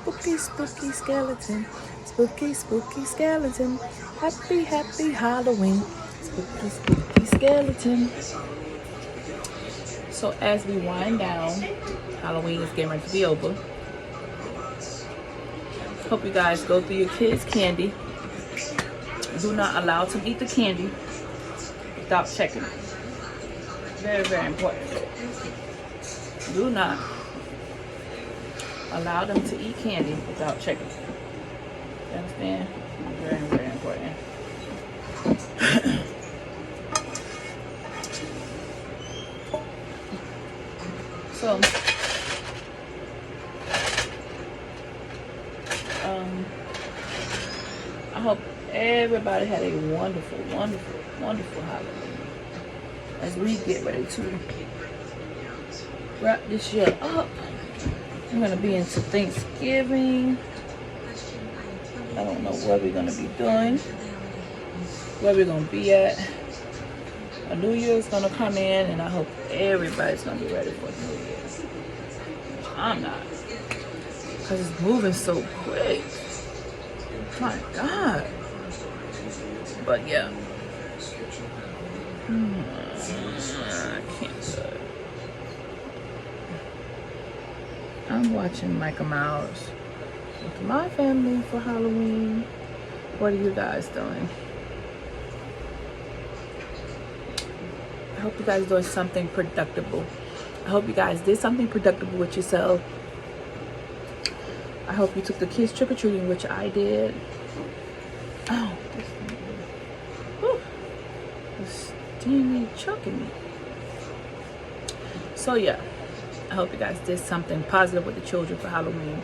spooky, spooky skeleton. Spooky, spooky skeleton. Happy, happy Halloween. Spooky, spooky skeleton. So as we wind down, Halloween is getting ready to be over. Hope you guys go through your kids' candy. Do not allow them to eat the candy without checking it. Very, very important. Do not allow them to eat candy without checking it. You understand? Very, very important. So, I hope everybody had a wonderful, wonderful, wonderful Halloween. As we get ready to wrap this year up, we're going to be into Thanksgiving. I don't know what we're going to be doing, where we're going to be at. A New Year's going to come in, and I hope everybody's going to be ready for New Year's. I'm not, because it's moving so quick. My God. But yeah. I can't say. I'm watching Michael Myers with my family for Halloween. What are you guys doing? I hope you guys doing something productive. I hope you guys did something productive with yourself. I hope you took the kids trick-or-treating, which I did. Oh, this steamy choking me. So yeah, I hope you guys did something positive with the children for Halloween.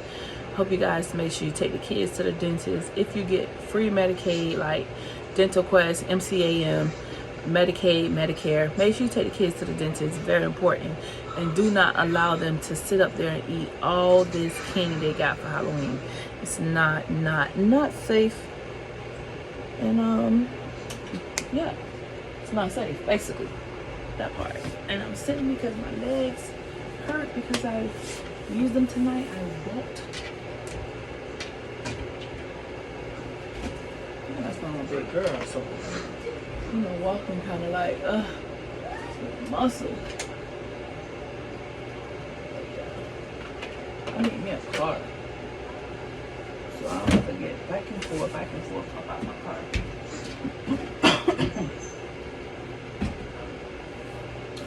I hope you guys make sure you take the kids to the dentist. If you get free Medicaid like Dental Quest, MCAM, Medicaid, Medicare, make sure you take the kids to the dentist. It's very important. And do not allow them to sit up there and eat all this candy they got for Halloween. It's not safe. And yeah, it's not safe, basically, that part. And I'm sitting because my legs hurt because I used them tonight. I walked. That's not a big girl, so you know, walking kind of like muscle. I need me a car, so I don't have to get back and forth about my car.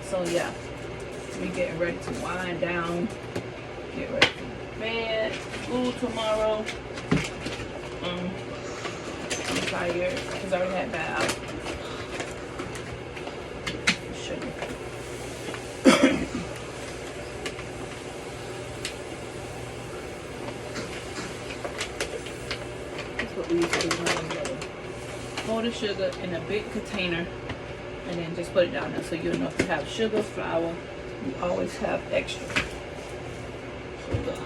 So yeah, we getting ready to wind down, get ready for bed, school tomorrow. I'm tired because I already had bath. Sugar. That's what we used to do when we were little. Hold the sugar in a big container and then just put it down there so you know if you have sugar, flour, you always have extra. Sugar.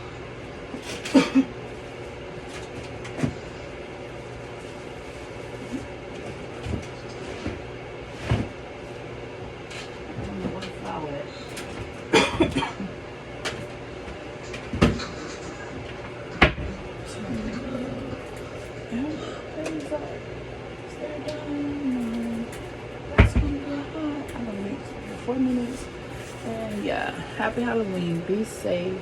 And yeah, happy Halloween, be safe,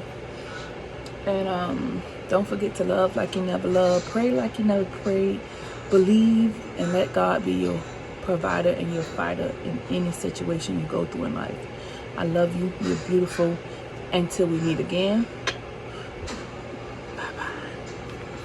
and don't forget to love like you never loved, pray like you never prayed, believe, and let God be your provider and your fighter in any situation you go through in life. I love you. You're beautiful. Until we meet again,